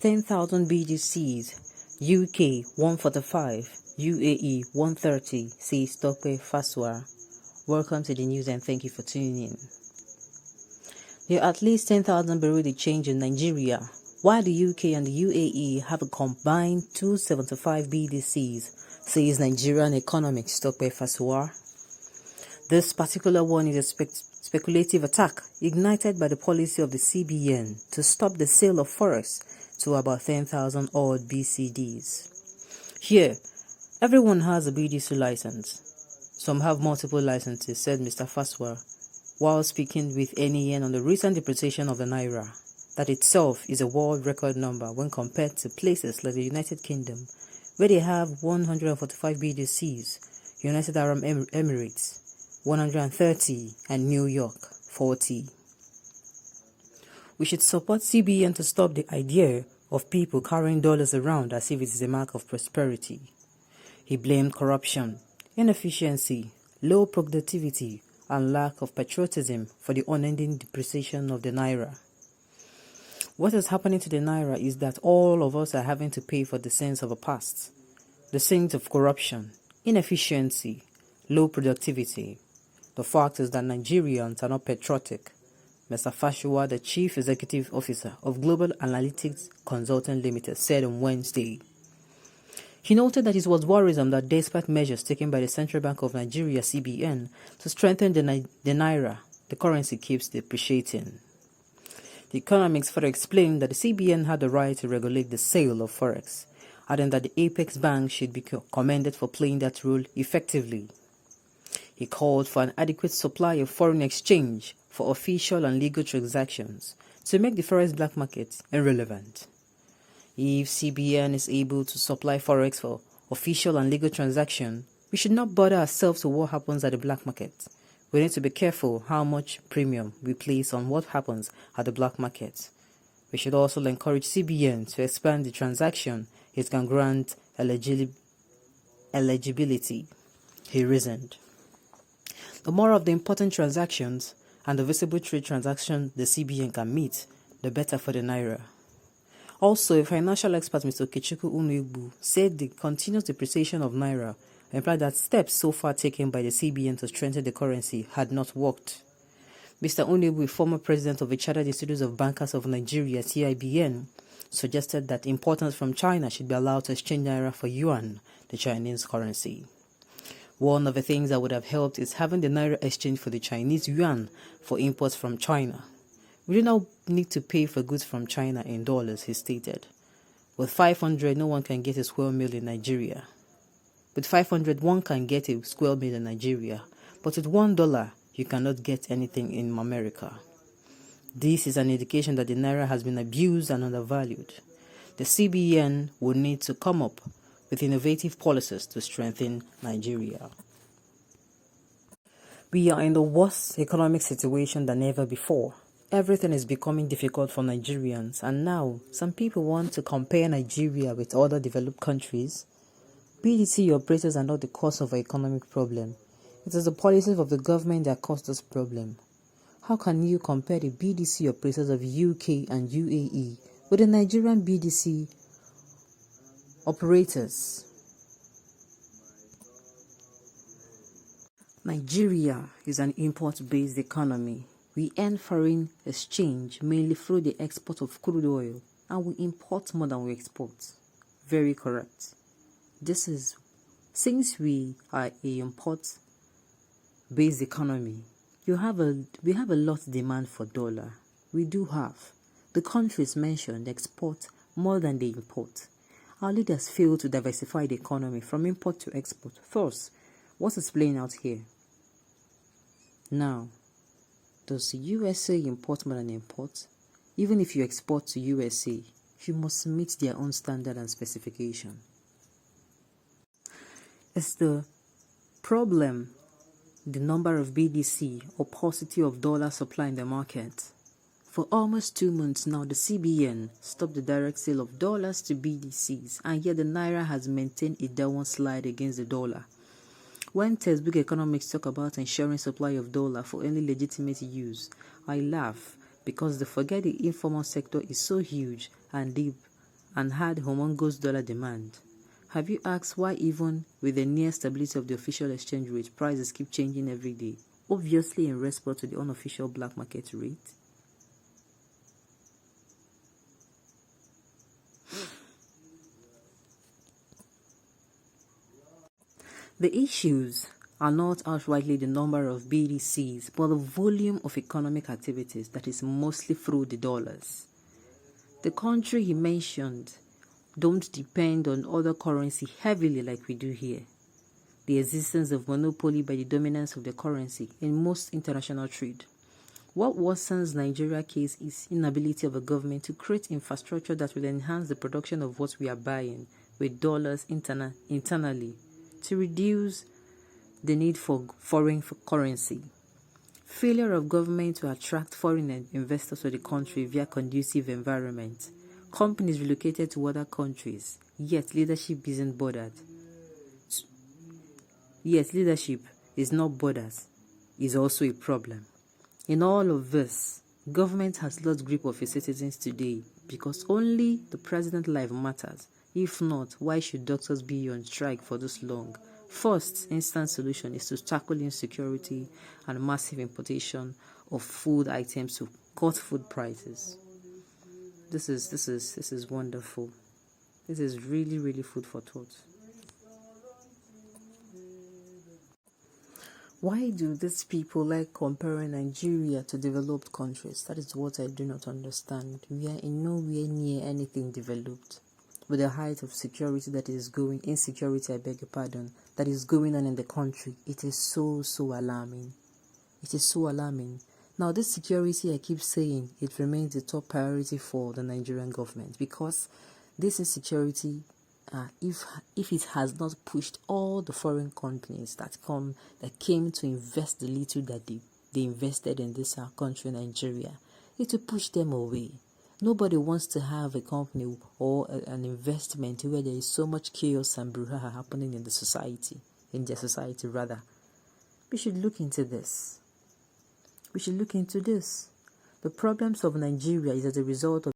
10,000 BDCs, UK 145, UAE 130, says Tope Faswa. Welcome to the news and thank you for tuning in. There are at least 10,000 Bureau change in Nigeria, while the UK and the UAE have a combined 275 BDCs, says Nigerian economist Tope Faswa. This particular one is a speculative attack ignited by the policy of the CBN to stop the sale of forex to about 10,000 odd BCDs. Here, everyone has a BDC license. Some have multiple licenses, said Mr. Faswa, while speaking with NAN on the recent depreciation of the NAIRA. That itself is a world record number when compared to places like the United Kingdom, where they have 145 BDCs, United Arab Emirates 130, and New York 40. We should support CBN to stop the idea of people carrying dollars around as if it is a mark of prosperity. He blamed corruption, inefficiency, low productivity, and lack of patriotism for the unending depreciation of the Naira. What is happening to the Naira is that all of us are having to pay for the sins of the past, the sins of corruption, inefficiency, low productivity. The fact is that Nigerians are not patriotic. Mr. Faswa, the Chief Executive Officer of Global Analytics Consulting Limited, said on Wednesday. He noted that it was worrisome that despite measures taken by the Central Bank of Nigeria, CBN, to strengthen the Naira, the currency keeps depreciating. The economics further explained that the CBN had the right to regulate the sale of forex, adding that the apex bank should be commended for playing that role effectively. He called for an adequate supply of foreign exchange for official and legal transactions to make the forex black market irrelevant. If CBN is able to supply forex for official and legal transactions, we should not bother ourselves with what happens at the black market. We need to be careful how much premium we place on what happens at the black market. We should also encourage CBN to expand the transaction it can grant eligibility, he reasoned. The more of the important transactions and the visible trade transactions the CBN can meet, the better for the Naira. Also, a financial expert, Mr. UNEXPLAINABLE, said the continuous depreciation of Naira implied that steps so far taken by the CBN to strengthen the currency had not worked. Mr. UNEXPLAINABLE, former president of the Chartered Institute of Bankers of Nigeria, CIBN, suggested that importers from China should be allowed to exchange Naira for Yuan, the Chinese currency. One of the things that would have helped is having the Naira exchange for the Chinese Yuan for imports from China. We do not need to pay for goods from China in dollars, he stated. With 500, no one can get a square meal in Nigeria. With 500, one can get a square meal in Nigeria, but with $1, you cannot get anything in America. This is an indication that the Naira has been abused and undervalued. The CBN will need to come up with innovative policies to strengthen Nigeria. We are in the worst economic situation than ever before. Everything is becoming difficult for Nigerians, and now some people want to compare Nigeria with other developed countries. BDC operators are not the cause of our economic problem. It is the policies of the government that caused this problem. How can you compare the BDC operators of UK and UAE with the Nigerian BDC operators? Nigeria is an import-based economy. We earn foreign exchange mainly through the export of crude oil, and we import more than we export. Very correct. This is since we are a import-based economy. We have a lot of demand for dollar. We do have. The countries mentioned export more than they import. Our leaders fail to diversify the economy from import to export. First, what is playing out here? Now, does the USA import more than import? Even if you export to USA, you must meet their own standard and specification. Is the problem the number of BDC or paucity of dollar supply in the market? For almost 2 months now, the CBN stopped the direct sale of dollars to BDCs, and yet the Naira has maintained a downward slide against the dollar. When textbook economics talk about ensuring supply of dollar for any legitimate use, I laugh because they forget the informal sector is so huge and deep and had humongous dollar demand. Have you asked why even with the near stability of the official exchange rate, prices keep changing every day? Obviously in response to the unofficial black market rate. The issues are not outrightly the number of BDCs, but the volume of economic activities that is mostly through the dollars. The country he mentioned don't depend on other currency heavily like we do here. The existence of monopoly by the dominance of the currency in most international trade. What worsens Nigeria's case is inability of a government to create infrastructure that will enhance the production of what we are buying with dollars internally to reduce the need for foreign currency. Failure of government to attract foreign investors to the country via conducive environment. Companies relocated to other countries, yet leadership isn't bothered. Yet leadership is not bothered, is also a problem. In all of this, government has lost grip of its citizens today because only the president's life matters. If not, why should doctors be on strike for this long? First instant solution is to tackle insecurity and massive importation of food items to cut food prices. This is wonderful. This is really food for thought. Why do these people like comparing Nigeria to developed countries? That is what I do not understand. We are in nowhere near anything developed. With the height of insecurity that is going on in the country, it is so alarming. It is so alarming. Now, this security, I keep saying, it remains the top priority for the Nigerian government because this insecurity, if it has not pushed all the foreign companies that came to invest the little that they invested in this country, Nigeria, it will push them away. Nobody wants to have a company or an investment where there is so much chaos and brouhaha happening in their society. We should look into this. The problems of Nigeria is as a result of